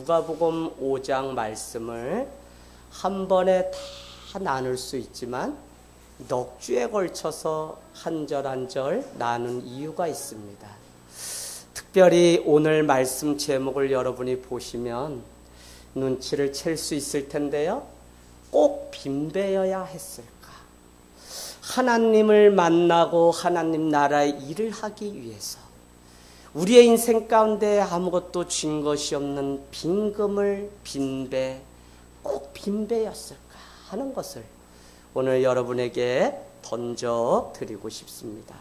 누가복음 5장 말씀을 한 번에 다 나눌 수 있지만 넉 주에 걸쳐서 한 절 한 절 나눈 이유가 있습니다. 특별히 오늘 말씀 제목을 여러분이 보시면 눈치를 챌 수 있을 텐데요. 꼭 빈배여야 했을까? 하나님을 만나고 하나님 나라의 일을 하기 위해서 우리의 인생 가운데 아무것도 쥔 것이 없는 빈금을 빈배, 꼭 빈배였을까 하는 것을 오늘 여러분에게 던져 드리고 싶습니다.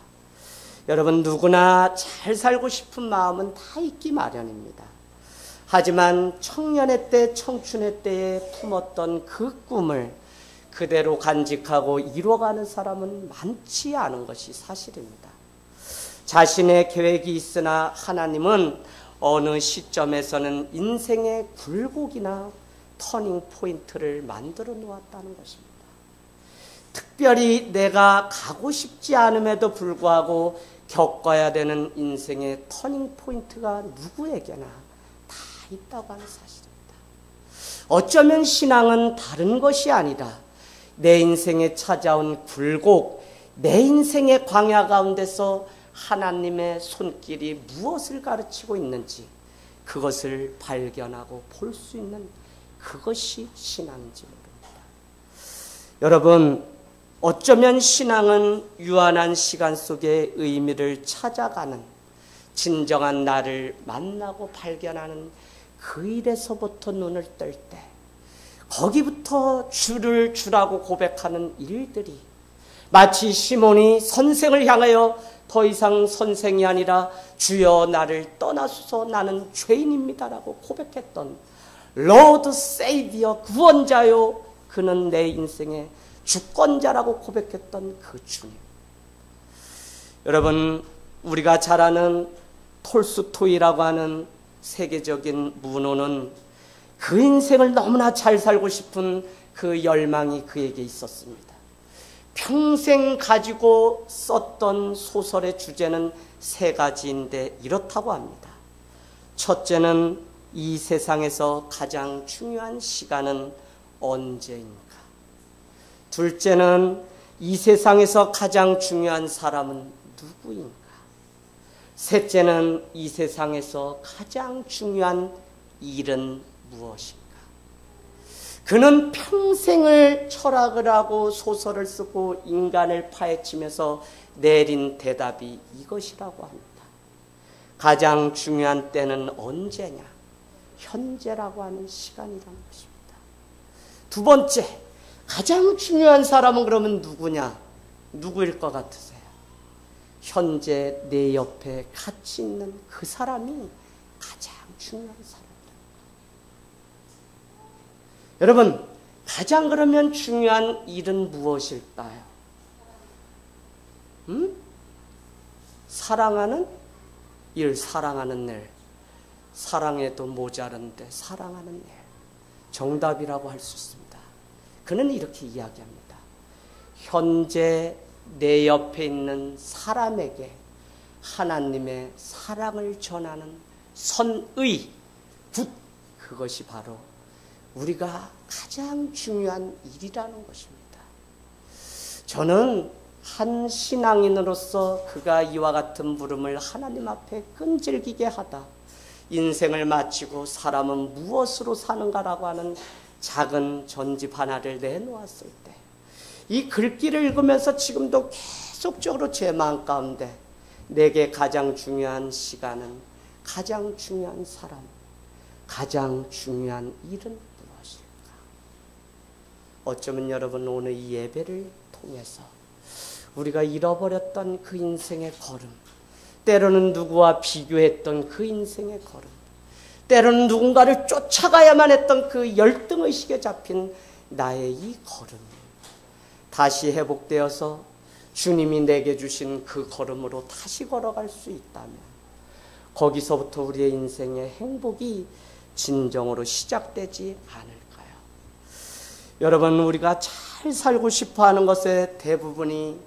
여러분 누구나 잘 살고 싶은 마음은 다 있기 마련입니다. 하지만 청년의 때, 청춘의 때에 품었던 그 꿈을 그대로 간직하고 이뤄가는 사람은 많지 않은 것이 사실입니다. 자신의 계획이 있으나 하나님은 어느 시점에서는 인생의 굴곡이나 터닝 포인트를 만들어 놓았다는 것입니다. 특별히 내가 가고 싶지 않음에도 불구하고 겪어야 되는 인생의 터닝 포인트가 누구에게나 다 있다고 하는 사실입니다. 어쩌면 신앙은 다른 것이 아니라 내 인생에 찾아온 굴곡, 내 인생의 광야 가운데서 하나님의 손길이 무엇을 가르치고 있는지 그것을 발견하고 볼 수 있는 그것이 신앙인지 모릅니다. 여러분, 어쩌면 신앙은 유한한 시간 속에 의미를 찾아가는 진정한 나를 만나고 발견하는 그 일에서부터 눈을 뜰 때 거기부터 주를 주라고 고백하는 일들이 마치 시몬이 선생을 향하여 더 이상 선생이 아니라 주여 나를 떠나소서 나는 죄인입니다라고 고백했던 Lord Savior 구원자요 그는 내 인생의 주권자라고 고백했던 그 주님. 여러분 우리가 잘 아는 톨스토이라고 하는 세계적인 문호는 그 인생을 너무나 잘 살고 싶은 그 열망이 그에게 있었습니다. 평생 가지고 썼던 소설의 주제는 세 가지인데 이렇다고 합니다. 첫째는 이 세상에서 가장 중요한 시간은 언제인가? 둘째는 이 세상에서 가장 중요한 사람은 누구인가? 셋째는 이 세상에서 가장 중요한 일은 무엇인가? 그는 평생을 철학을 하고 소설을 쓰고 인간을 파헤치면서 내린 대답이 이것이라고 합니다. 가장 중요한 때는 언제냐? 현재라고 하는 시간이라는 것입니다. 두 번째, 가장 중요한 사람은 그러면 누구냐? 누구일 것 같으세요? 현재 내 옆에 같이 있는 그 사람이 가장 중요한 사람. 여러분, 가장 그러면 중요한 일은 무엇일까요? 사랑하는 일, 사랑하는 일. 사랑해도 모자른데 사랑하는 일. 정답이라고 할 수 있습니다. 그는 이렇게 이야기합니다. 현재 내 옆에 있는 사람에게 하나님의 사랑을 전하는 선의, 그것이 바로 우리가 가장 중요한 일이라는 것입니다. 저는 한 신앙인으로서 그가 이와 같은 물음을 하나님 앞에 끈질기게 하다 인생을 마치고 사람은 무엇으로 사는가라고 하는 작은 전집 하나를 내놓았을 때 이 글귀를 읽으면서 지금도 계속적으로 제 마음 가운데 내게 가장 중요한 시간은 가장 중요한 사람, 가장 중요한 일은 어쩌면 여러분 오늘 이 예배를 통해서 우리가 잃어버렸던 그 인생의 걸음, 때로는 누구와 비교했던 그 인생의 걸음, 때로는 누군가를 쫓아가야만 했던 그 열등의식에 잡힌 나의 이 걸음, 다시 회복되어서 주님이 내게 주신 그 걸음으로 다시 걸어갈 수 있다면 거기서부터 우리의 인생의 행복이 진정으로 시작되지 않을까요? 여러분 우리가 잘 살고 싶어하는 것의 대부분이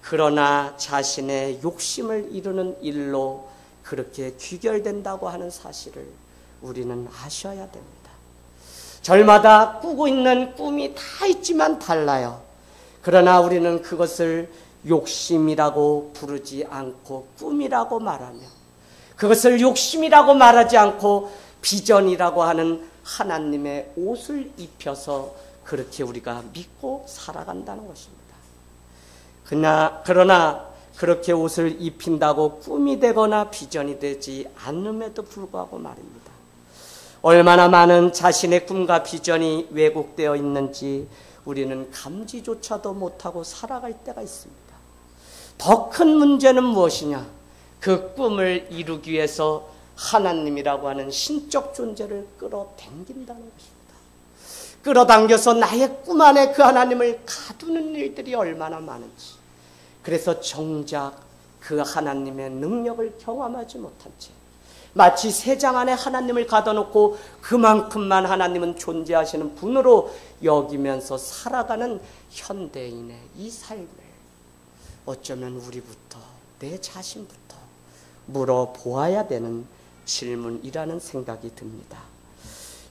그러나 자신의 욕심을 이루는 일로 그렇게 귀결된다고 하는 사실을 우리는 아셔야 됩니다. 절마다 꾸고 있는 꿈이 다 있지만 달라요. 그러나 우리는 그것을 욕심이라고 부르지 않고 꿈이라고 말하며, 그것을 욕심이라고 말하지 않고 비전이라고 하는 하나님의 옷을 입혀서 그렇게 우리가 믿고 살아간다는 것입니다. 그러나 그렇게 옷을 입힌다고 꿈이 되거나 비전이 되지 않음에도 불구하고 말입니다. 얼마나 많은 자신의 꿈과 비전이 왜곡되어 있는지 우리는 감지조차도 못하고 살아갈 때가 있습니다. 더 큰 문제는 무엇이냐? 그 꿈을 이루기 위해서 하나님이라고 하는 신적 존재를 끌어당긴다는 것입니다. 끌어당겨서 나의 꿈 안에 그 하나님을 가두는 일들이 얼마나 많은지, 그래서 정작 그 하나님의 능력을 경험하지 못한 채 마치 새 장 안에 하나님을 가둬놓고 그만큼만 하나님은 존재하시는 분으로 여기면서 살아가는 현대인의 이 삶을 어쩌면 우리부터, 내 자신부터 물어보아야 되는 질문이라는 생각이 듭니다.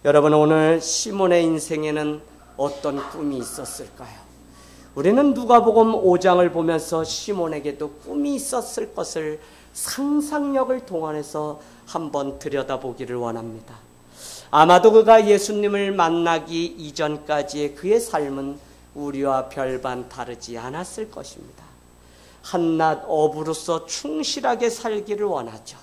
여러분, 오늘 시몬의 인생에는 어떤 꿈이 있었을까요? 우리는 누가복음 5장을 보면서 시몬에게도 꿈이 있었을 것을 상상력을 동원해서 한번 들여다보기를 원합니다. 아마도 그가 예수님을 만나기 이전까지의 그의 삶은 우리와 별반 다르지 않았을 것입니다. 한낱 어부로서 충실하게 살기를 원하죠.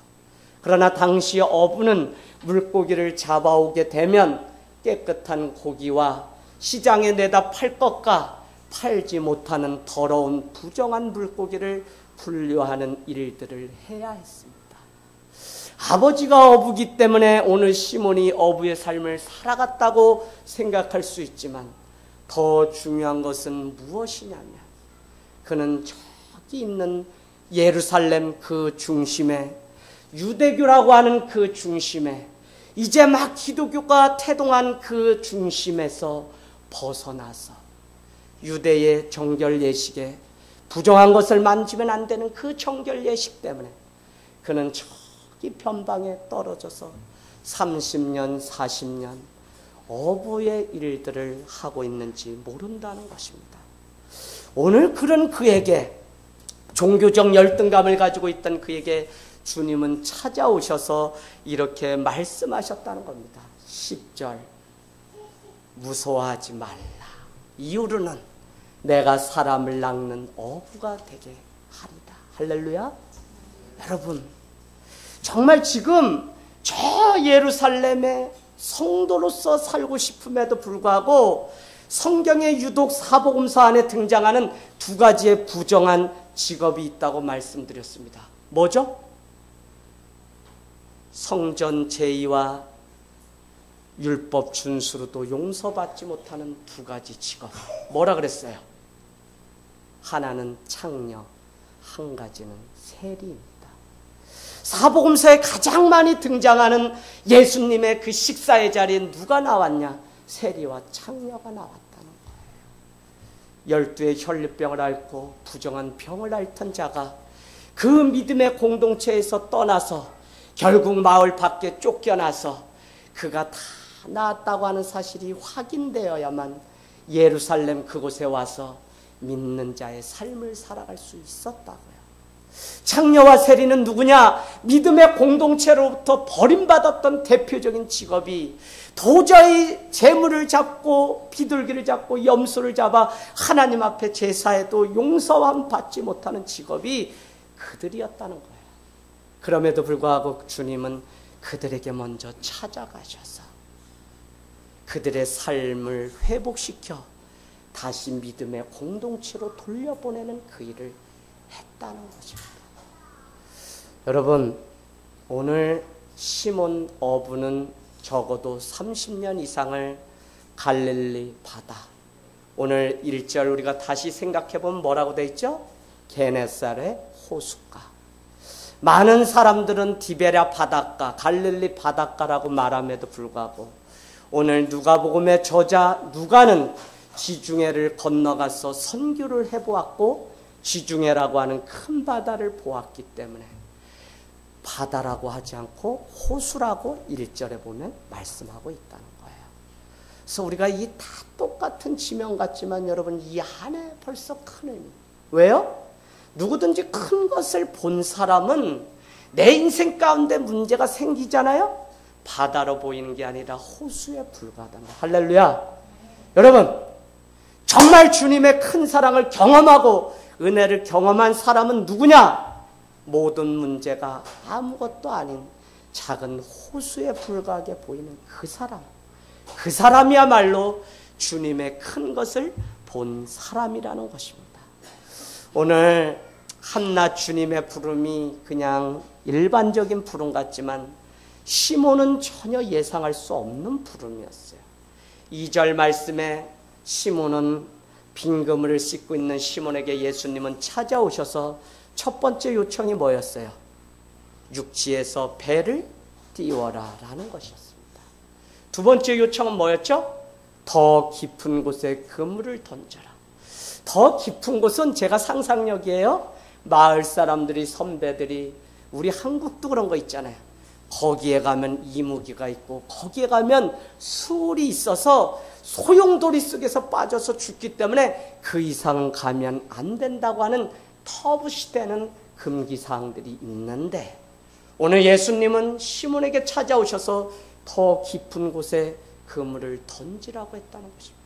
그러나 당시 어부는 물고기를 잡아오게 되면 깨끗한 고기와 시장에 내다 팔 것과 팔지 못하는 더러운 부정한 물고기를 분류하는 일들을 해야 했습니다. 아버지가 어부기 때문에 오늘 시몬이 어부의 삶을 살아갔다고 생각할 수 있지만, 더 중요한 것은 무엇이냐면 그는 저기 있는 예루살렘 그 중심에, 유대교라고 하는 그 중심에, 이제 막 기독교가 태동한 그 중심에서 벗어나서 유대의 정결 예식에, 부정한 것을 만지면 안 되는 그 정결 예식 때문에 그는 저기 변방에 떨어져서 30년, 40년 어부의 일들을 하고 있는지 모른다는 것입니다. 오늘 그런 그에게, 종교적 열등감을 가지고 있던 그에게 주님은 찾아오셔서 이렇게 말씀하셨다는 겁니다. 10절, 무서워하지 말라. 이후로는 내가 사람을 낚는 어부가 되게 하리라. 할렐루야. 여러분, 정말 지금 저 예루살렘의 성도로서 살고 싶음에도 불구하고 성경에 유독 사복음서 안에 등장하는 두 가지의 부정한 직업이 있다고 말씀드렸습니다. 뭐죠? 성전 제의와 율법 준수로도 용서받지 못하는 두 가지 직업. 뭐라 그랬어요? 하나는 창녀, 한 가지는 세리입니다. 사복음서에 가장 많이 등장하는 예수님의 그 식사의 자리에 누가 나왔냐? 세리와 창녀가 나왔다는 거예요. 12의 혈류병을 앓고 부정한 병을 앓던 자가 그 믿음의 공동체에서 떠나서 결국 마을 밖에 쫓겨나서 그가 다 나았다고 하는 사실이 확인되어야만 예루살렘 그곳에 와서 믿는 자의 삶을 살아갈 수 있었다고요. 창녀와 세리는 누구냐? 믿음의 공동체로부터 버림받았던 대표적인 직업이 도저히 재물을 잡고 비둘기를 잡고 염소를 잡아 하나님 앞에 제사에도 용서함 받지 못하는 직업이 그들이었다는 거예요. 그럼에도 불구하고 주님은 그들에게 먼저 찾아가셔서 그들의 삶을 회복시켜 다시 믿음의 공동체로 돌려보내는 그 일을 했다는 것입니다. 여러분, 오늘 시몬 어부는 적어도 30년 이상을 갈릴리 바다, 오늘 1절 우리가 다시 생각해보면 뭐라고 되어 있죠? 게네사렛 호숫가. 많은 사람들은 디베랴 바닷가, 갈릴리 바닷가라고 말함에도 불구하고 오늘 누가복음의 저자 누가는 지중해를 건너가서 선교를 해보았고 지중해라고 하는 큰 바다를 보았기 때문에 바다라고 하지 않고 호수라고 1절에 보면 말씀하고 있다는 거예요. 그래서 우리가 이 다 똑같은 지명 같지만 여러분 이 안에 벌써 큰 의미. 왜요? 누구든지 큰 것을 본 사람은 내 인생 가운데 문제가 생기잖아요. 바다로 보이는 게 아니라 호수에 불과하다. 할렐루야. 여러분 정말 주님의 큰 사랑을 경험하고 은혜를 경험한 사람은 누구냐? 모든 문제가 아무것도 아닌 작은 호수에 불과하게 보이는 그 사람. 그 사람이야말로 주님의 큰 것을 본 사람이라는 것입니다. 오늘 한낱 주님의 부름이 그냥 일반적인 부름 같지만 시몬은 전혀 예상할 수 없는 부름이었어요. 2절 말씀에 시몬은 빈 그물을 씻고 있는 시몬에게 예수님은 찾아오셔서 첫 번째 요청이 뭐였어요? 육지에서 배를 띄워라 라는 것이었습니다. 두 번째 요청은 뭐였죠? 더 깊은 곳에 그물을 던져라. 더 깊은 곳은 제가 상상력이에요. 마을 사람들이 선배들이 우리 한국도 그런 거 있잖아요. 거기에 가면 이무기가 있고 거기에 가면 수울이 있어서 소용돌이 속에서 빠져서 죽기 때문에 그 이상은 가면 안 된다고 하는 터부시되는 금기사항들이 있는데 오늘 예수님은 시몬에게 찾아오셔서 더 깊은 곳에 그물을 던지라고 했다는 것입니다.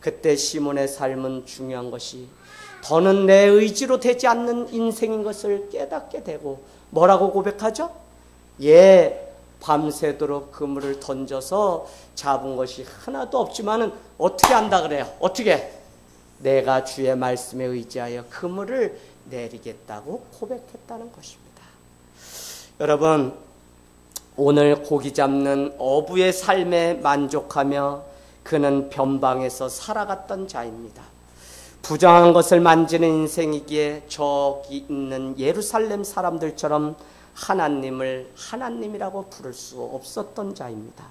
그때 시몬의 삶은 중요한 것이 더는 내 의지로 되지 않는 인생인 것을 깨닫게 되고 뭐라고 고백하죠? 밤새도록 그물을 던져서 잡은 것이 하나도 없지만은 어떻게 한다 그래요? 어떻게? 내가 주의 말씀에 의지하여 그물을 내리겠다고 고백했다는 것입니다. 여러분, 오늘 고기 잡는 어부의 삶에 만족하며 그는 변방에서 살아갔던 자입니다. 부정한 것을 만지는 인생이기에 저기 있는 예루살렘 사람들처럼 하나님을 하나님이라고 부를 수 없었던 자입니다.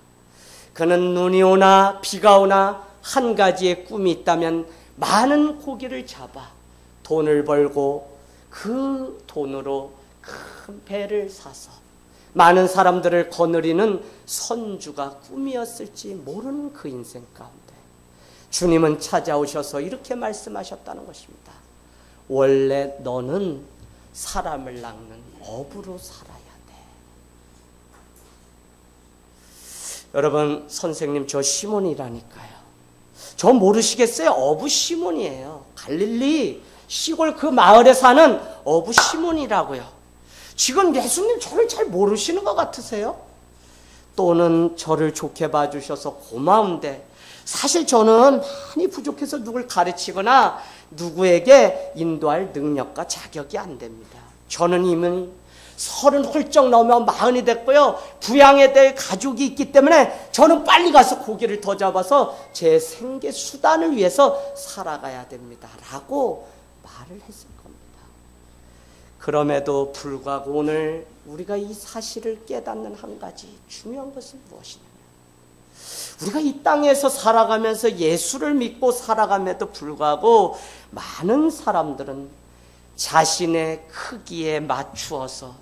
그는 눈이 오나 비가 오나 한 가지의 꿈이 있다면 많은 고기를 잡아 돈을 벌고 그 돈으로 큰 배를 사서 많은 사람들을 거느리는 선주가 꿈이었을지 모르는 그 인생 가운데 주님은 찾아오셔서 이렇게 말씀하셨다는 것입니다. 원래 너는 사람을 낚는 어부로 살아야 돼. 여러분, 선생님 저 시몬이라니까요. 저 모르시겠어요? 어부 시몬이에요. 갈릴리 시골 그 마을에 사는 어부 시몬이라고요. 지금 예수님 저를 잘 모르시는 것 같으세요? 또는 저를 좋게 봐주셔서 고마운데 사실 저는 많이 부족해서 누굴 가르치거나 누구에게 인도할 능력과 자격이 안 됩니다. 저는 이미 30 훌쩍 넘어 40이 됐고요. 부양해야 될 가족이 있기 때문에 저는 빨리 가서 고기를 더 잡아서 제 생계 수단을 위해서 살아가야 됩니다. 라고 말을 했을 겁니다. 그럼에도 불구하고 오늘 우리가 이 사실을 깨닫는 한 가지 중요한 것은 무엇이냐면 우리가 이 땅에서 살아가면서 예수를 믿고 살아감에도 불구하고 많은 사람들은 자신의 크기에 맞추어서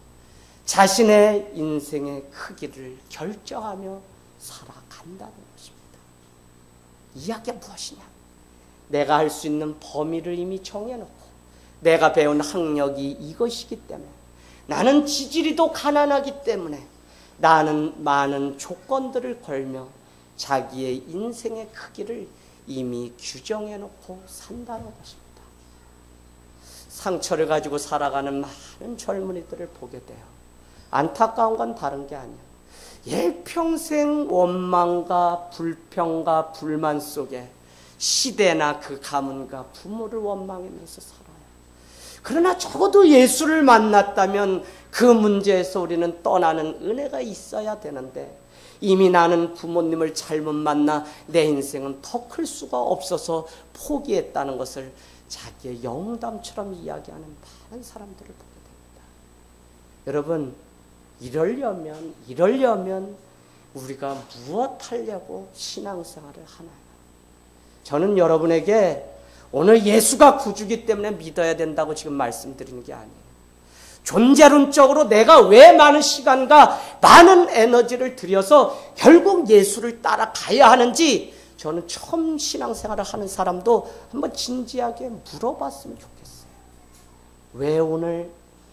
자신의 인생의 크기를 결정하며 살아간다는 것입니다. 이야기가 무엇이냐? 내가 할 수 있는 범위를 이미 정해놓고 내가 배운 학력이 이것이기 때문에 나는 지지리도 가난하기 때문에 나는 많은 조건들을 걸며 자기의 인생의 크기를 이미 규정해놓고 산다는 것입니다. 상처를 가지고 살아가는 많은 젊은이들을 보게 돼요. 안타까운 건 다른 게 아니에요. 일평생 원망과 불평과 불만 속에 시대나 그 가문과 부모를 원망하면서 살아요. 그러나 적어도 예수를 만났다면 그 문제에서 우리는 떠나는 은혜가 있어야 되는데 이미 나는 부모님을 잘못 만나 내 인생은 더 클 수가 없어서 포기했다는 것을 자기의 영담처럼 이야기하는 많은 사람들을 보게 됩니다. 여러분, 이러려면 우리가 무엇 하려고 신앙생활을 하나요? 저는 여러분에게 오늘 예수가 구주기 때문에 믿어야 된다고 지금 말씀드리는 게 아니에요. 존재론적으로 내가 왜 많은 시간과 많은 에너지를 들여서 결국 예수를 따라가야 하는지 저는 처음 신앙생활을 하는 사람도 한번 진지하게 물어봤으면 좋겠어요. 왜 오늘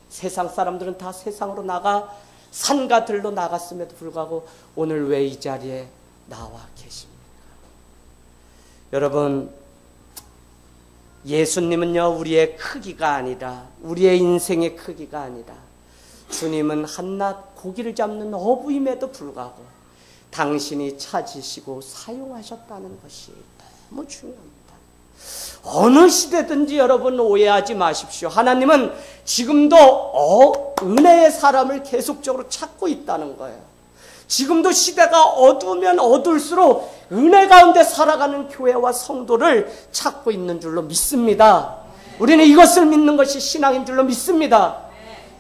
세상 사람들은 다 세상으로 나가 산과 들로 나갔음에도 불구하고 오늘 왜 이 자리에 나와 계십니까? 여러분, 예수님은요, 우리의 크기가 아니라, 우리의 인생의 크기가 아니라, 주님은 한낱 고기를 잡는 어부임에도 불구하고 당신이 찾으시고 사용하셨다는 것이 너무 중요합니다. 어느 시대든지 여러분 오해하지 마십시오. 하나님은 지금도 은혜의 사람을 계속적으로 찾고 있다는 거예요. 지금도 시대가 어두우면 어두울수록 은혜 가운데 살아가는 교회와 성도를 찾고 있는 줄로 믿습니다. 우리는 이것을 믿는 것이 신앙인 줄로 믿습니다.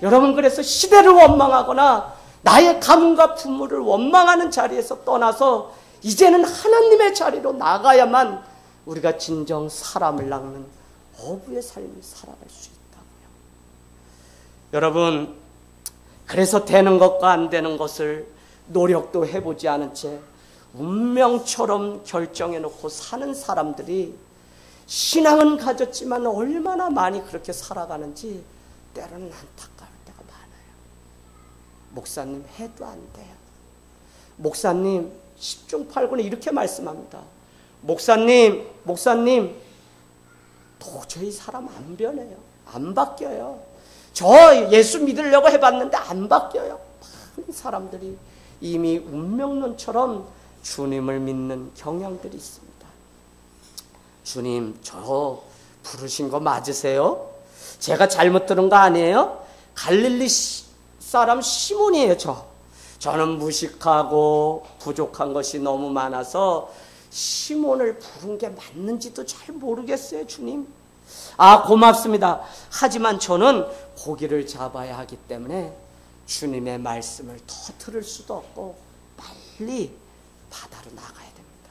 여러분, 그래서 시대를 원망하거나 나의 가문과 부모를 원망하는 자리에서 떠나서 이제는 하나님의 자리로 나가야만 우리가 진정 사람을 낚는 어부의 삶을 살아갈 수 있다고요. 여러분, 그래서 되는 것과 안 되는 것을 노력도 해보지 않은 채 운명처럼 결정해놓고 사는 사람들이 신앙은 가졌지만 얼마나 많이 그렇게 살아가는지 때로는 안타까울 때가 많아요. 목사님, 해도 안 돼요. 목사님, 10중 8구는 이렇게 말씀합니다. 목사님, 도저히 사람 안 변해요. 안 바뀌어요. 저 예수 믿으려고 해봤는데 안 바뀌어요. 많은 사람들이 이미 운명론처럼 주님을 믿는 경향들이 있습니다. 주님, 저 부르신 거 맞으세요? 제가 잘못 들은 거 아니에요? 갈릴리 사람 시몬이에요. 저는 무식하고 부족한 것이 너무 많아서 시몬을 부른 게 맞는지도 잘 모르겠어요, 주님. 아, 고맙습니다. 하지만 저는 고기를 잡아야 하기 때문에 주님의 말씀을 더 들을 수도 없고 빨리 바다로 나가야 됩니다.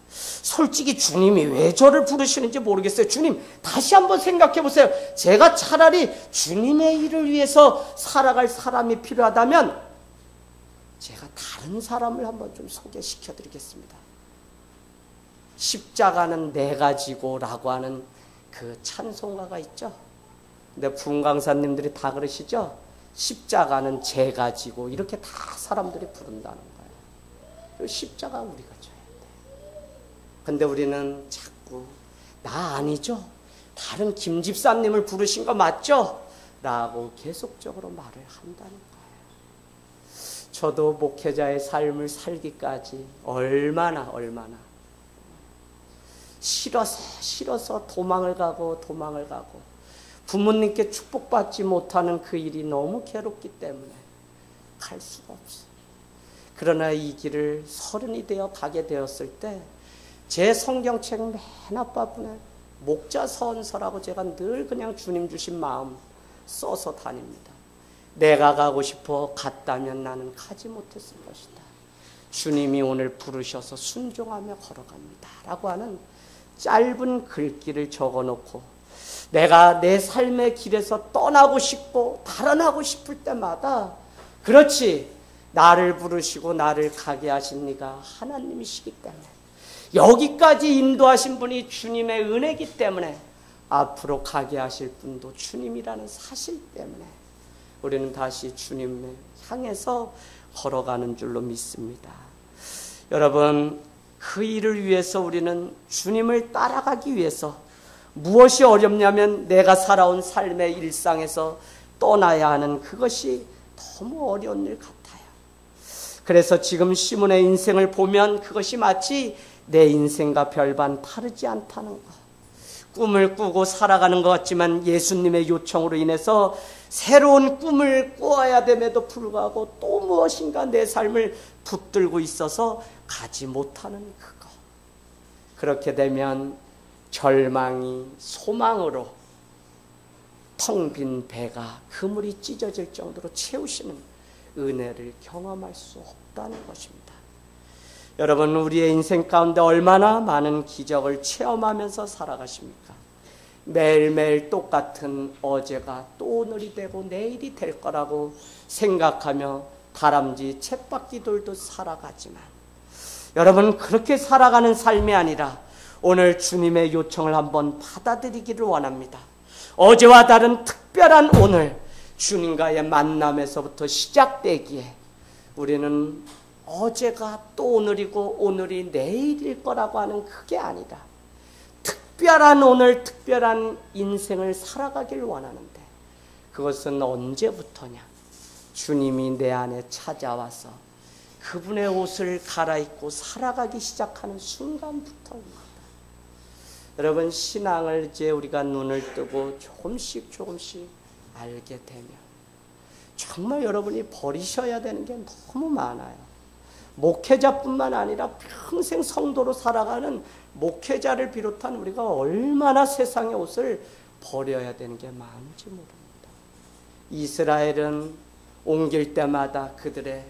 솔직히 주님이 왜 저를 부르시는지 모르겠어요. 주님, 다시 한번 생각해 보세요. 제가 차라리 주님의 일을 위해서 살아갈 사람이 필요하다면 제가 다른 사람을 한번 좀 소개시켜 드리겠습니다. 십자가는 내가 지고라고 하는 그 찬송가가 있죠. 근데 부흥강사님들이 다 그러시죠. 십자가는 제가 지고, 이렇게 다 사람들이 부른다는 거예요. 십자가 우리가 져야 돼. 근데 우리는 자꾸 나 아니죠? 다른 김 집사님을 부르신 거 맞죠? 라고 계속적으로 말을 한다는 거예요. 저도 목회자의 삶을 살기까지 얼마나 싫어서 도망을 가고 부모님께 축복받지 못하는 그 일이 너무 괴롭기 때문에 갈 수가 없어요. 그러나 이 길을 30이 되어 가게 되었을 때 제 성경책 맨 앞부분에 목자서원서라고 제가 늘 그냥 주님 주신 마음 써서 다닙니다. 내가 가고 싶어 갔다면 나는 가지 못했을 것이다. 주님이 오늘 부르셔서 순종하며 걸어갑니다. 라고 하는 짧은 글귀를 적어놓고 내가 내 삶의 길에서 떠나고 싶고 달아나고 싶을 때마다 그렇지, 나를 부르시고 나를 가게 하신 이가 하나님이시기 때문에, 여기까지 인도하신 분이 주님의 은혜이기 때문에 앞으로 가게 하실 분도 주님이라는 사실 때문에 우리는 다시 주님을 향해서 걸어가는 줄로 믿습니다. 여러분, 그 일을 위해서 우리는 주님을 따라가기 위해서 무엇이 어렵냐면 내가 살아온 삶의 일상에서 떠나야 하는 그것이 너무 어려운 일 같아요. 그래서 지금 시몬의 인생을 보면 그것이 마치 내 인생과 별반 다르지 않다는 것. 꿈을 꾸고 살아가는 것 같지만 예수님의 요청으로 인해서 새로운 꿈을 꾸어야 됨에도 불구하고 또 무엇인가 내 삶을 붙들고 있어서 가지 못하는 그것. 그렇게 되면 절망이 소망으로 텅 빈 배가 그물이 찢어질 정도로 채우시는 은혜를 경험할 수 없다는 것입니다. 여러분, 우리의 인생 가운데 얼마나 많은 기적을 체험하면서 살아가십니까? 매일매일 똑같은 어제가 또 오늘이 되고 내일이 될 거라고 생각하며 다람쥐 쳇바퀴돌도 살아가지만 여러분, 그렇게 살아가는 삶이 아니라 오늘 주님의 요청을 한번 받아들이기를 원합니다. 어제와 다른 특별한 오늘, 주님과의 만남에서부터 시작되기에 우리는 어제가 또 오늘이고 오늘이 내일일 거라고 하는 그게 아니라 특별한 오늘, 특별한 인생을 살아가길 원하는데 그것은 언제부터냐? 주님이 내 안에 찾아와서 그분의 옷을 갈아입고 살아가기 시작하는 순간부터입니다. 여러분, 신앙을 이제 우리가 눈을 뜨고 조금씩 알게 되면 정말 여러분이 버리셔야 되는 게 너무 많아요. 목회자뿐만 아니라 평생 성도로 살아가는 목회자를 비롯한 우리가 얼마나 세상의 옷을 버려야 되는 게 많은지 모릅니다. 이스라엘은 옮길 때마다 그들의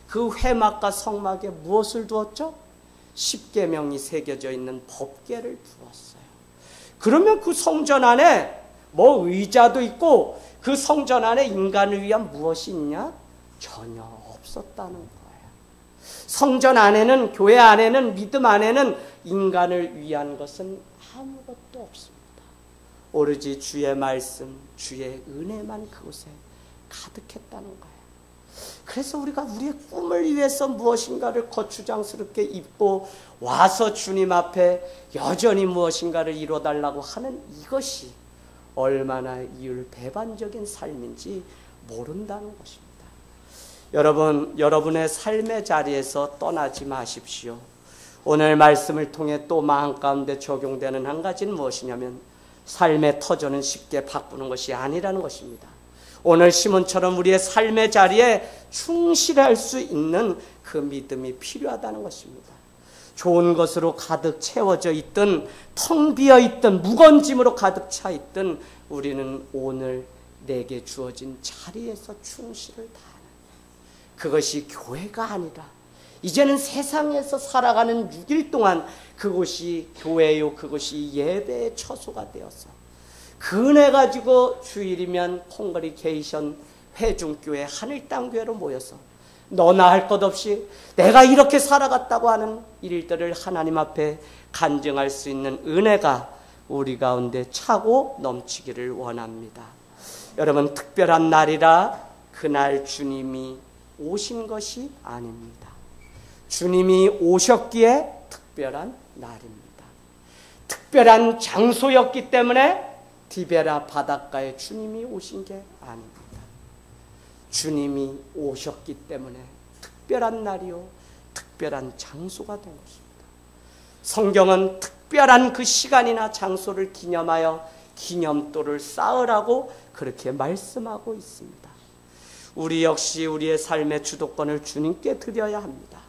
그 회막과 성막에 무엇을 두었죠? 십계명이 새겨져 있는 법궤를 두었어요. 그러면 그 성전 안에 뭐 의자도 있고 그 성전 안에 인간을 위한 무엇이 있냐? 전혀 없었다는 거예요. 성전 안에는, 교회 안에는, 믿음 안에는 인간을 위한 것은 아무것도 없습니다. 오로지 주의 말씀, 주의 은혜만 그곳에 가득했다는 거예요. 그래서 우리가 우리의 꿈을 위해서 무엇인가를 거추장스럽게 입고 와서 주님 앞에 여전히 무엇인가를 이뤄달라고 하는 이것이 얼마나 이율배반적인 삶인지 모른다는 것입니다. 여러분, 여러분의 삶의 자리에서 떠나지 마십시오. 오늘 말씀을 통해 또 마음 가운데 적용되는 한 가지는 무엇이냐면 삶의 터전은 쉽게 바꾸는 것이 아니라는 것입니다. 오늘 시몬처럼 우리의 삶의 자리에 충실할 수 있는 그 믿음이 필요하다는 것입니다. 좋은 것으로 가득 채워져 있든 텅 비어 있든 무거운 짐으로 가득 차 있든 우리는 오늘 내게 주어진 자리에서 충실을 다하는, 그것이 교회가 아니라 이제는 세상에서 살아가는 6일 동안 그곳이 교회요, 그것이 예배의 처소가 되어서 그 은혜 가지고 주일이면 콩그리게이션 회중교회 하늘땅교회로 모여서 너나 할 것 없이 내가 이렇게 살아갔다고 하는 일들을 하나님 앞에 간증할 수 있는 은혜가 우리 가운데 차고 넘치기를 원합니다. 여러분, 특별한 날이라 그날 주님이 오신 것이 아닙니다. 주님이 오셨기에 특별한 날입니다. 특별한 장소였기 때문에 디베라 바닷가에 주님이 오신 게 아닙니다. 주님이 오셨기 때문에 특별한 날이요, 특별한 장소가 된 것입니다. 성경은 특별한 그 시간이나 장소를 기념하여 기념도를 쌓으라고 그렇게 말씀하고 있습니다. 우리 역시 우리의 삶의 주도권을 주님께 드려야 합니다.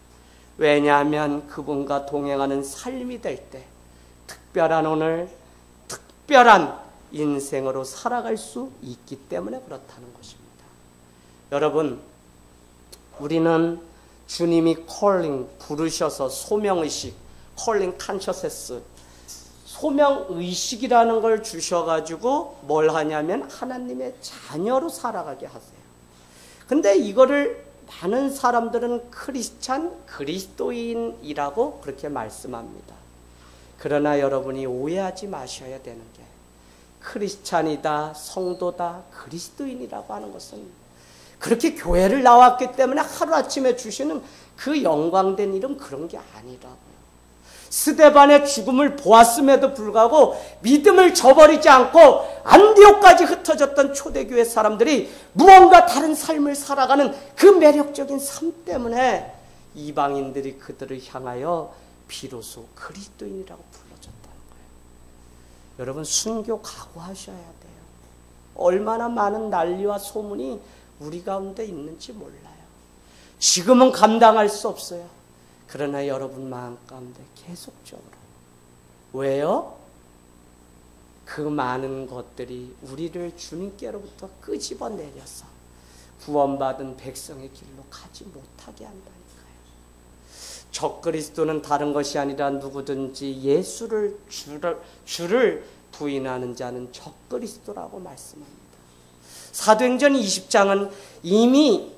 왜냐하면 그분과 동행하는 삶이 될 때 특별한 오늘, 특별한 인생으로 살아갈 수 있기 때문에 그렇다는 것입니다. 여러분, 우리는 주님이 콜링, 부르셔서 소명의식, 콜링 컨셔스네스, 소명의식이라는 걸 주셔가지고 뭘 하냐면 하나님의 자녀로 살아가게 하세요. 근데 이거를 많은 사람들은 크리스찬, 그리스도인이라고 그렇게 말씀합니다. 그러나 여러분이 오해하지 마셔야 되는 게 크리스찬이다, 성도다, 그리스도인이라고 하는 것은 그렇게 교회를 나왔기 때문에 하루아침에 주시는 그 영광된 이름, 그런 게 아니라고요. 스데반의 죽음을 보았음에도 불구하고 믿음을 저버리지 않고 안디옥까지 흩어졌던 초대교회 사람들이 무언가 다른 삶을 살아가는 그 매력적인 삶 때문에 이방인들이 그들을 향하여 비로소 그리스도인이라고 불러줬다는 거예요. 여러분, 순교 각오하셔야 돼요. 얼마나 많은 난리와 소문이 우리 가운데 있는지 몰라요. 지금은 감당할 수 없어요. 그러나 여러분 마음 가운데 계속적으로. 왜요? 그 많은 것들이 우리를 주님께로부터 끄집어내려서 구원받은 백성의 길로 가지 못하게 한다니까요. 적그리스도는 다른 것이 아니라 누구든지 예수를 주를 부인하는 자는 적그리스도라고 말씀합니다. 사도행전 20장은 이미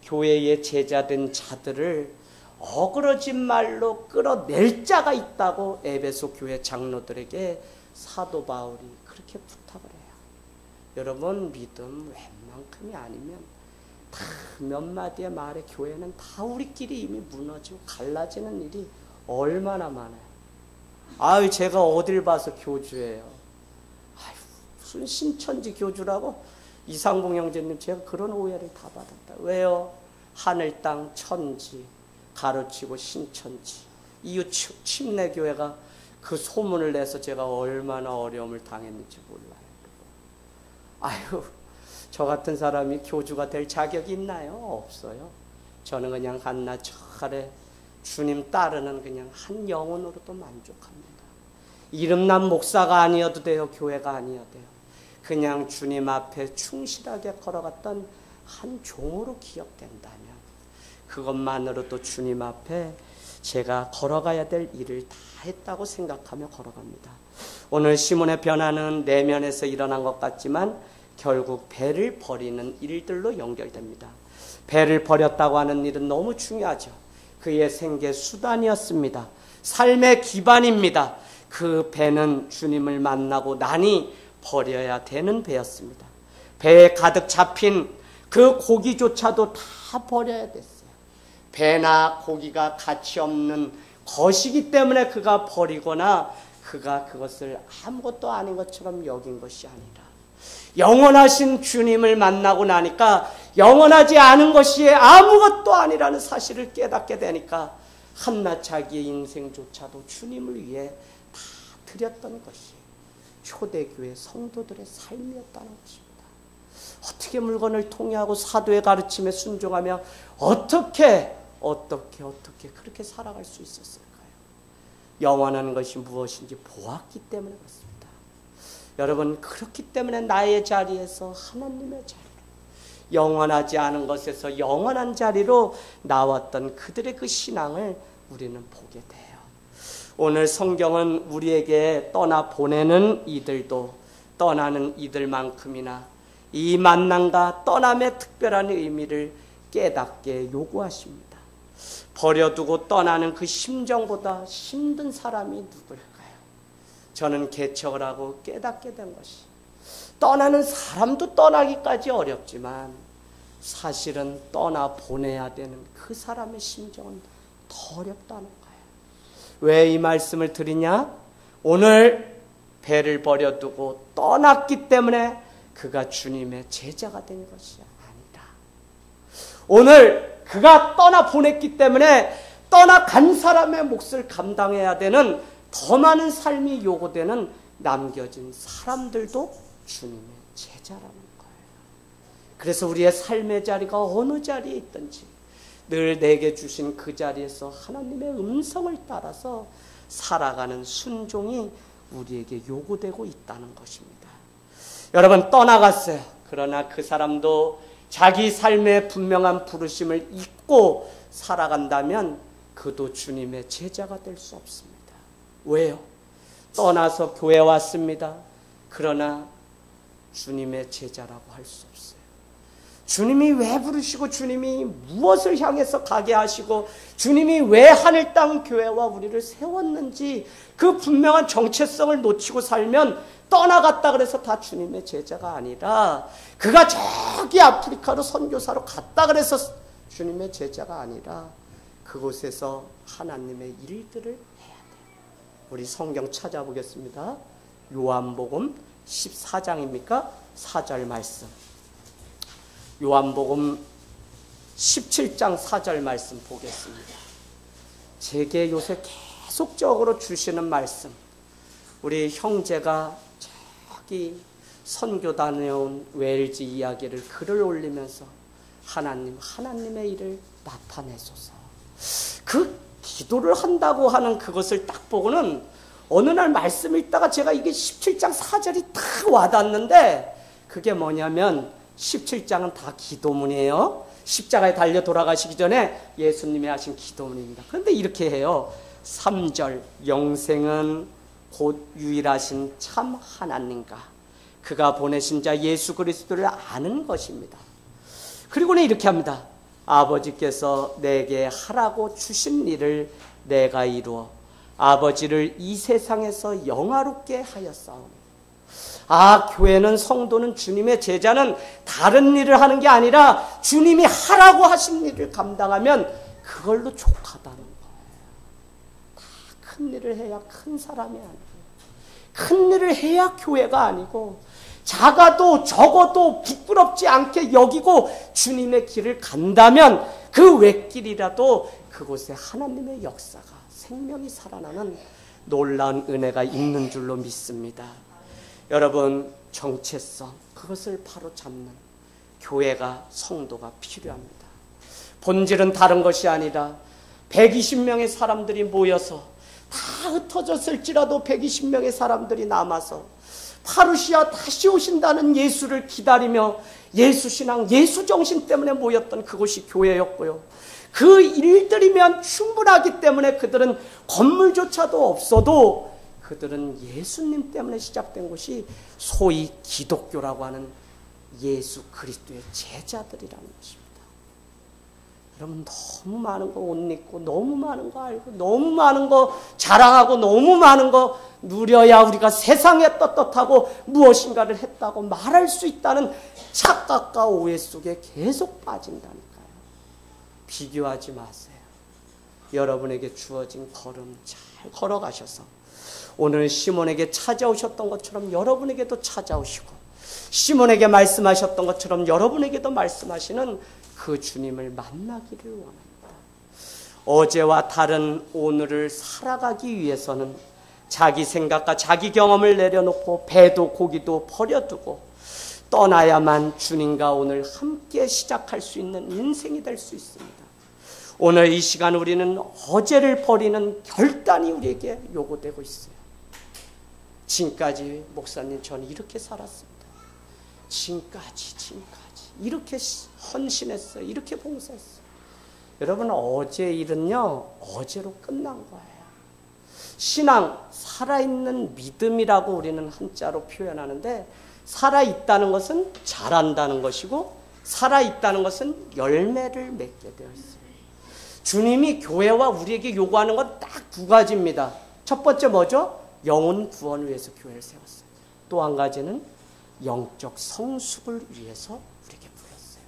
교회의 제자된 자들을 어그러진 말로 끌어낼 자가 있다고 에베소 교회 장로들에게 사도 바울이 그렇게 부탁을 해요. 여러분, 믿음 웬만큼이 아니면 다 몇 마디의 말에 교회는 다 우리끼리 이미 무너지고 갈라지는 일이 얼마나 많아요. 아유, 제가 어딜 봐서 교주예요. 아유, 무슨 신천지 교주라고? 이상봉 형제님, 제가 그런 오해를 다 받았다. 왜요? 하늘 땅 천지 가로치고 신천지 이웃 침례교회가 그 소문을 내서 제가 얼마나 어려움을 당했는지 몰라요. 아유, 저 같은 사람이 교주가 될 자격이 있나요? 없어요. 저는 그냥 한낱 저 아래 주님 따르는 그냥 한 영혼으로도 만족합니다. 이름난 목사가 아니어도 돼요. 교회가 아니어도 돼요. 그냥 주님 앞에 충실하게 걸어갔던 한 종으로 기억된다면 그것만으로도 주님 앞에 제가 걸어가야 될 일을 다 했다고 생각하며 걸어갑니다. 오늘 시몬의 변화는 내면에서 일어난 것 같지만 결국 배를 버리는 일들로 연결됩니다. 배를 버렸다고 하는 일은 너무 중요하죠. 그의 생계 수단이었습니다. 삶의 기반입니다. 그 배는 주님을 만나고 나니 버려야 되는 배였습니다. 배에 가득 잡힌 그 고기조차도 다 버려야 됐어요. 배나 고기가 가치 없는 것이기 때문에 그가 버리거나 그가 그것을 아무것도 아닌 것처럼 여긴 것이 아니라 영원하신 주님을 만나고 나니까 영원하지 않은 것이 아무것도 아니라는 사실을 깨닫게 되니까 한낱 자기의 인생조차도 주님을 위해 다 드렸던 것이 초대교회 성도들의 삶이었다는 것입니다. 어떻게 물건을 통해하고 사도의 가르침에 순종하며 어떻게 그렇게 살아갈 수 있었을까요? 영원한 것이 무엇인지 보았기 때문에 그렇습니다. 여러분, 그렇기 때문에 나의 자리에서 하나님의 자리로, 영원하지 않은 것에서 영원한 자리로 나왔던 그들의 그 신앙을 우리는 보게 돼요. 오늘 성경은 우리에게 떠나보내는 이들도 떠나는 이들만큼이나 이 만남과 떠남의 특별한 의미를 깨닫게 요구하십니다. 버려두고 떠나는 그 심정보다 힘든 사람이 누굴까요? 저는 개척을 하고 깨닫게 된 것이 떠나는 사람도 떠나기까지 어렵지만 사실은 떠나보내야 되는 그 사람의 심정은 더 어렵다는 거예요. 왜 이 말씀을 드리냐? 오늘 배를 버려두고 떠났기 때문에 그가 주님의 제자가 된 것이 아니다. 오늘 그가 떠나보냈기 때문에 떠나간 사람의 몫을 감당해야 되는 더 많은 삶이 요구되는 남겨진 사람들도 주님의 제자라는 거예요. 그래서 우리의 삶의 자리가 어느 자리에 있든지 늘 내게 주신 그 자리에서 하나님의 음성을 따라서 살아가는 순종이 우리에게 요구되고 있다는 것입니다. 여러분, 떠나갔어요. 그러나 그 사람도 자기 삶의 분명한 부르심을 잊고 살아간다면 그도 주님의 제자가 될 수 없습니다. 왜요? 떠나서 교회 왔습니다. 그러나 주님의 제자라고 할 수 없어요. 주님이 왜 부르시고 주님이 무엇을 향해서 가게 하시고 주님이 왜 하늘 땅 교회와 우리를 세웠는지 그 분명한 정체성을 놓치고 살면 떠나갔다 그래서 다 주님의 제자가 아니라 그가 저기 아프리카로 선교사로 갔다 그래서 주님의 제자가 아니라 그곳에서 하나님의 일들을 해야 돼요. 우리 성경 찾아보겠습니다. 요한복음 14장입니까? 4절 말씀. 요한복음 17장 4절 말씀 보겠습니다. 제게 요새 계속적으로 주시는 말씀. 우리 형제가 저기 선교 다녀온 웨일즈 이야기를 글을 올리면서 하나님의 일을 나타내소서. 그 기도를 한다고 하는 그것을 딱 보고는 어느 날 말씀 읽다가 제가 이게 17장 4절이 딱 와닿는데 그게 뭐냐면 17장은 다 기도문이에요. 십자가에 달려 돌아가시기 전에 예수님이 하신 기도문입니다. 그런데 이렇게 해요. 3절 영생은 곧 유일하신 참 하나님과 그가 보내신 자 예수 그리스도를 아는 것입니다. 그리고는 이렇게 합니다. 아버지께서 내게 하라고 주신 일을 내가 이루어 아버지를 이 세상에서 영화롭게 하였사오니. 교회는, 성도는, 주님의 제자는 다른 일을 하는 게 아니라 주님이 하라고 하신 일을 감당하면 그걸로 족하다는 거예요. 다 큰 일을 해야 큰 사람이 아니고, 큰 일을 해야 교회가 아니고, 작아도 적어도 부끄럽지 않게 여기고 주님의 길을 간다면 그 웻길이라도 그곳에 하나님의 역사가, 생명이 살아나는 놀라운 은혜가 있는 줄로 믿습니다. 여러분, 정체성, 그것을 바로 잡는 교회가, 성도가 필요합니다. 본질은 다른 것이 아니라 120명의 사람들이 모여서 다 흩어졌을지라도 120명의 사람들이 남아서 파루시아 다시 오신다는 예수를 기다리며 예수신앙, 예수정신 때문에 모였던 그곳이 교회였고요. 그 일들이면 충분하기 때문에 그들은 건물조차도 없어도 그들은 예수님 때문에 시작된 것이 소위 기독교라고 하는 예수 그리스도의 제자들이라는 것입니다. 여러분, 너무 많은 거 옷 입고, 너무 많은 거 알고, 너무 많은 거 자랑하고, 너무 많은 거 누려야 우리가 세상에 떳떳하고 무엇인가를 했다고 말할 수 있다는 착각과 오해 속에 계속 빠진다니까요. 비교하지 마세요. 여러분에게 주어진 걸음 잘 걸어가셔서 오늘 시몬에게 찾아오셨던 것처럼 여러분에게도 찾아오시고, 시몬에게 말씀하셨던 것처럼 여러분에게도 말씀하시는 그 주님을 만나기를 원합니다. 어제와 다른 오늘을 살아가기 위해서는 자기 생각과 자기 경험을 내려놓고 배도 고기도 버려두고 떠나야만 주님과 오늘 함께 시작할 수 있는 인생이 될 수 있습니다. 오늘 이 시간 우리는 어제를 버리는 결단이 우리에게 요구되고 있어요. 지금까지 목사님, 저는 이렇게 살았습니다. 지금까지 이렇게 헌신했어요. 이렇게 봉사했어요. 여러분, 어제 일은요, 어제로 끝난 거예요. 신앙, 살아있는 믿음이라고 우리는 한자로 표현하는데, 살아있다는 것은 잘한다는 것이고, 살아있다는 것은 열매를 맺게 되어 있어요. 주님이 교회와 우리에게 요구하는 건 딱 두 가지입니다. 첫 번째 뭐죠? 영혼 구원을 위해서 교회를 세웠어요. 또 한 가지는 영적 성숙을 위해서 우리에게 불렀어요.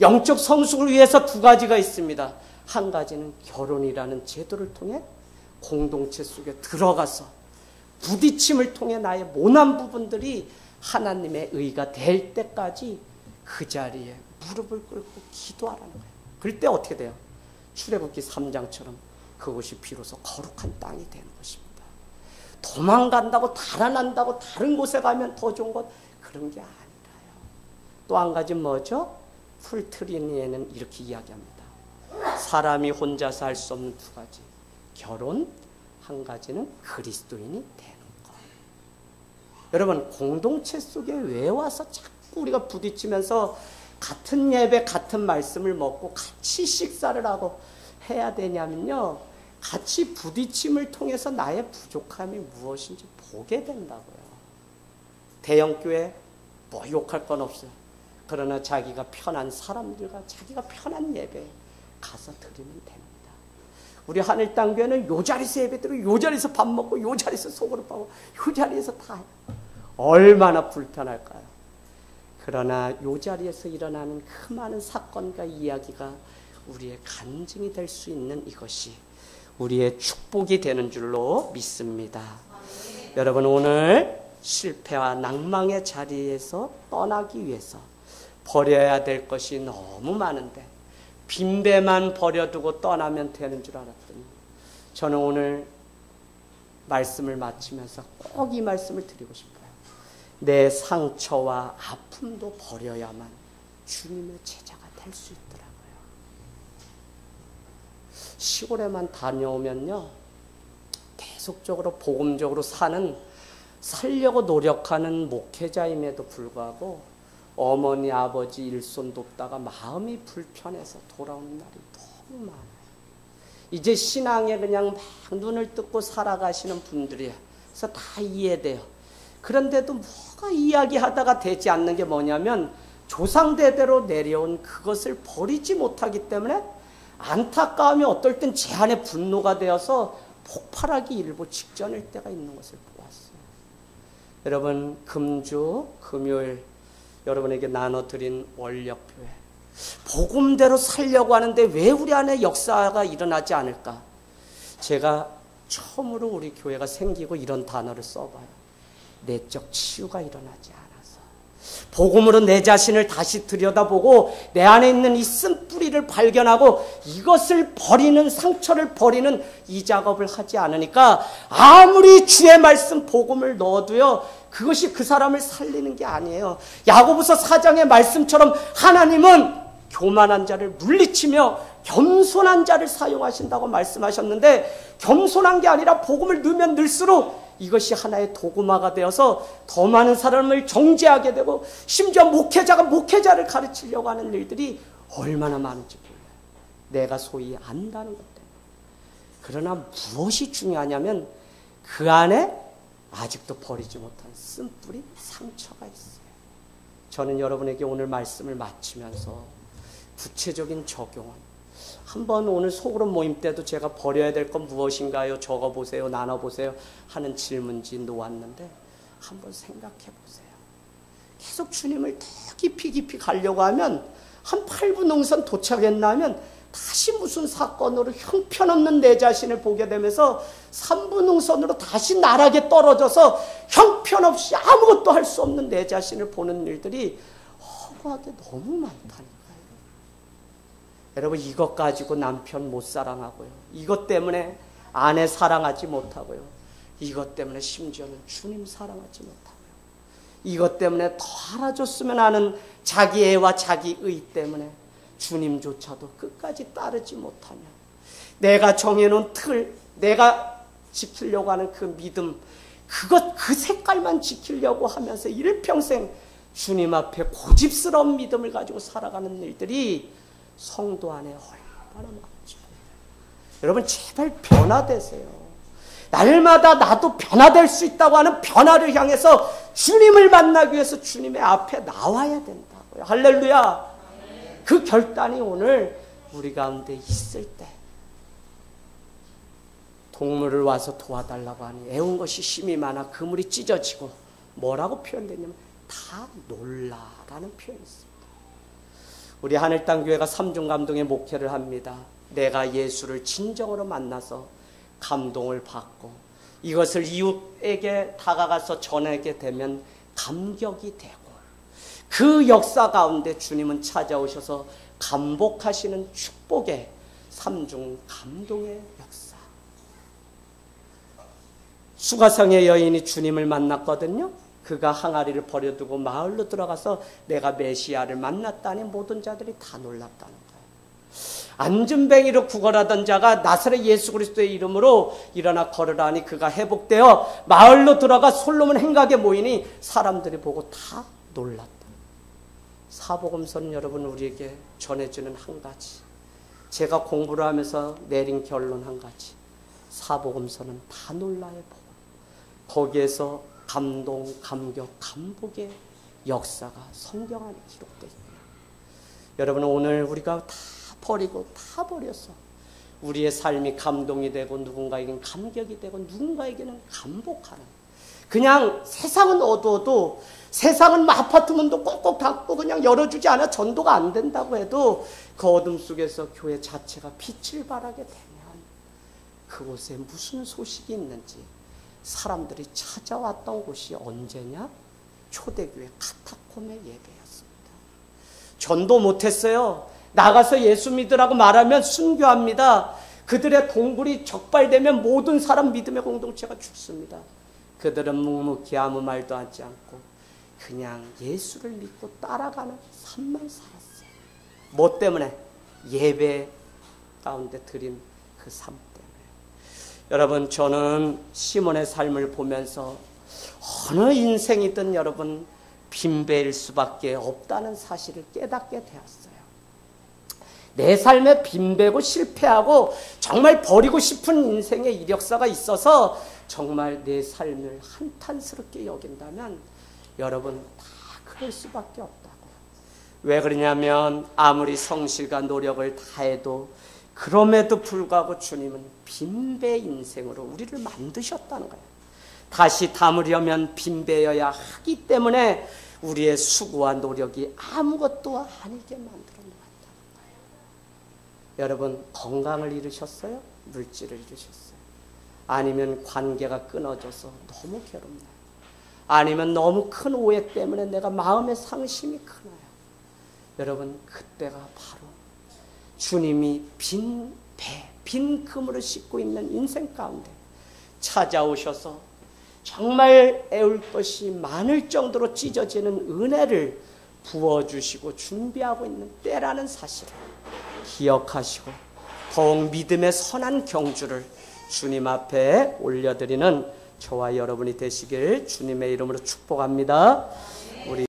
영적 성숙을 위해서 두 가지가 있습니다. 한 가지는 결혼이라는 제도를 통해 공동체 속에 들어가서 부딪힘을 통해 나의 모난 부분들이 하나님의 의가 될 때까지 그 자리에 무릎을 꿇고 기도하라는 거예요. 그럴 때 어떻게 돼요? 출애굽기 3장처럼 그것이 비로소 거룩한 땅이 되는 것입니다. 도망간다고, 달아난다고 다른 곳에 가면 더 좋은 것, 그런 게 아니라요. 또 한 가지 뭐죠? 풀트리니에는 이렇게 이야기합니다. 사람이 혼자서 할 수 없는 두 가지. 결혼, 한 가지는 그리스도인이 되는 것. 여러분, 공동체 속에 왜 와서 자꾸 우리가 부딪히면서 같은 예배, 같은 말씀을 먹고 같이 식사를 하고 해야 되냐면요, 같이 부딪힘을 통해서 나의 부족함이 무엇인지 보게 된다고요. 대형교회 뭐 욕할 건 없어요. 그러나 자기가 편한 사람들과 자기가 편한 예배 가서 드리면 됩니다. 우리 하늘땅교회는 요 자리에서 예배드리고 요 자리에서 밥 먹고 요 자리에서 소그룹 하고 요 자리에서 다 해요. 얼마나 불편할까요? 그러나 요 자리에서 일어나는 그 많은 사건과 이야기가 우리의 간증이 될 수 있는 이것이 우리의 축복이 되는 줄로 믿습니다. 여러분, 오늘 실패와 낭망의 자리에서 떠나기 위해서 버려야 될 것이 너무 많은데 빈배만 버려두고 떠나면 되는 줄 알았더니, 저는 오늘 말씀을 마치면서 꼭 이 말씀을 드리고 싶어요. 내 상처와 아픔도 버려야만 주님의 제자가 될 수 있더라고요. 시골에만 다녀오면요, 계속적으로 복음적으로 살려고 노력하는 목회자임에도 불구하고 어머니, 아버지 일손 돕다가 마음이 불편해서 돌아오는 날이 너무 많아요. 이제 신앙에 그냥 막 눈을 뜯고 살아가시는 분들이 그래서 다 이해돼요. 그런데도 뭐가 이야기하다가 되지 않는 게 뭐냐면 조상대대로 내려온 그것을 버리지 못하기 때문에 안타까움이 어떨 땐 제 안에 분노가 되어서 폭발하기 일보 직전일 때가 있는 것을 보았어요. 여러분, 금주 금요일 여러분에게 나눠드린 원력교회, 복음대로 살려고 하는데 왜 우리 안에 역사가 일어나지 않을까? 제가 처음으로 우리 교회가 생기고 이런 단어를 써봐요. 내적 치유가 일어나지 않아서. 복음으로 내 자신을 다시 들여다보고 내 안에 있는 이 쓴뿌리를 발견하고 이것을 버리는, 상처를 버리는 이 작업을 하지 않으니까 아무리 주의 말씀 복음을 넣어도요, 그것이 그 사람을 살리는 게 아니에요. 야고보서 4장의 말씀처럼 하나님은 교만한 자를 물리치며 겸손한 자를 사용하신다고 말씀하셨는데, 겸손한 게 아니라 복음을 넣으면 넣을수록 이것이 하나의 도구마가 되어서 더 많은 사람을 정죄하게 되고, 심지어 목회자가 목회자를 가르치려고 하는 일들이 얼마나 많은지 몰라요. 내가 소위 안다는 것 때문에. 그러나 무엇이 중요하냐면 그 안에 아직도 버리지 못한 쓴뿌리, 상처가 있어요. 저는 여러분에게 오늘 말씀을 마치면서 구체적인 적용은, 한번 오늘 소그룹 모임 때도 제가 버려야 될 건 무엇인가요? 적어보세요, 나눠보세요 하는 질문지 놓았는데 한번 생각해 보세요. 계속 주님을 더 깊이 가려고 하면 한 8부 능선 도착했나 하면 다시 무슨 사건으로 형편없는 내 자신을 보게 되면서 3부 능선으로 다시 나락에 떨어져서 형편없이 아무것도 할 수 없는 내 자신을 보는 일들이 허구하게 너무 많다니까요. 여러분, 이것 가지고 남편 못 사랑하고요, 이것 때문에 아내 사랑하지 못하고요, 이것 때문에 심지어는 주님 사랑하지 못하고요, 이것 때문에 더 알아줬으면 하는 자기 애와 자기 의 때문에 주님조차도 끝까지 따르지 못하며, 내가 정해놓은 틀, 내가 지키려고 하는 그 믿음, 그 색깔만 지키려고 하면서 일평생 주님 앞에 고집스러운 믿음을 가지고 살아가는 일들이 성도 안에 얼마나 많죠. 여러분, 제발 변화되세요. 날마다 나도 변화될 수 있다고 하는 변화를 향해서 주님을 만나기 위해서 주님의 앞에 나와야 된다고요. 할렐루야. 그 결단이 오늘 우리 가운데 있을 때, 동물을 와서 도와달라고 하니 애운 것이 힘이 많아 그물이 찢어지고, 뭐라고 표현되냐면 다 놀라라는 표현이 있습니다. 우리 하늘땅교회가 삼중감동의 목회를 합니다. 내가 예수를 진정으로 만나서 감동을 받고 이것을 이웃에게 다가가서 전하게 되면 감격이 되고, 그 역사 가운데 주님은 찾아오셔서 감복하시는 축복의 삼중감동의 역사. 수가성의 여인이 주님을 만났거든요. 그가 항아리를 버려두고 마을로 들어가서 내가 메시아를 만났다니 모든 자들이 다 놀랐다는 거예요. 안진뱅이로 구걸하던 자가 나사렛 예수 그리스도의 이름으로 일어나 걸으라니 그가 회복되어 마을로 들어가 솔로몬 행각에 모이니 사람들이 보고 다 놀랐다. 사복음서는 여러분 우리에게 전해주는 한 가지, 제가 공부를 하면서 내린 결론 한 가지, 사복음서는 다 놀라의 복음. 거기에서 감동, 감격, 감복의 역사가 성경 안에 기록되어 있습니다. 여러분, 오늘 우리가 다 버리고 다 버려서 우리의 삶이 감동이 되고 누군가에게는 감격이 되고 누군가에게는 감복하는, 그냥 세상은 어두워도, 세상은 아파트문도 꼭꼭 닫고 그냥 열어주지 않아 전도가 안 된다고 해도 그 어둠 속에서 교회 자체가 빛을 발하게 되면 그곳에 무슨 소식이 있는지, 사람들이 찾아왔던 곳이 언제냐? 초대교회 카타콤의 예배였습니다. 전도 못했어요. 나가서 예수 믿으라고 말하면 순교합니다. 그들의 동굴이 적발되면 모든 사람 믿음의 공동체가 죽습니다. 그들은 묵묵히 아무 말도 하지 않고 그냥 예수를 믿고 따라가는 삶만 살았어요. 뭐 때문에? 예배 가운데 드린 그 삶 때문에. 여러분, 저는 시몬의 삶을 보면서 어느 인생이든 여러분 빈배일 수밖에 없다는 사실을 깨닫게 되었어요. 내 삶에 빈배고 실패하고 정말 버리고 싶은 인생의 이력사가 있어서 정말 내 삶을 한탄스럽게 여긴다면 여러분 다 그럴 수밖에 없다고요. 왜 그러냐면 아무리 성실과 노력을 다해도 그럼에도 불구하고 주님은 빈배 인생으로 우리를 만드셨다는 거예요. 다시 담으려면 빈배여야 하기 때문에 우리의 수고와 노력이 아무것도 아니게 만들어 놓았다는 거예요. 여러분 건강을 잃으셨어요? 물질을 잃으셨어요? 아니면 관계가 끊어져서 너무 괴롭나요? 아니면 너무 큰 오해 때문에 내가 마음의 상심이 크나요? 여러분 그때가 바로 주님이 빈 배, 빈 그물을 싣고 있는 인생 가운데 찾아오셔서 정말 애울 것이 많을 정도로 찢어지는 은혜를 부어주시고 준비하고 있는 때라는 사실을 기억하시고 더욱 믿음의 선한 경주를 주님 앞에 올려드리는 저와 여러분이 되시길 주님의 이름으로 축복합니다. 우리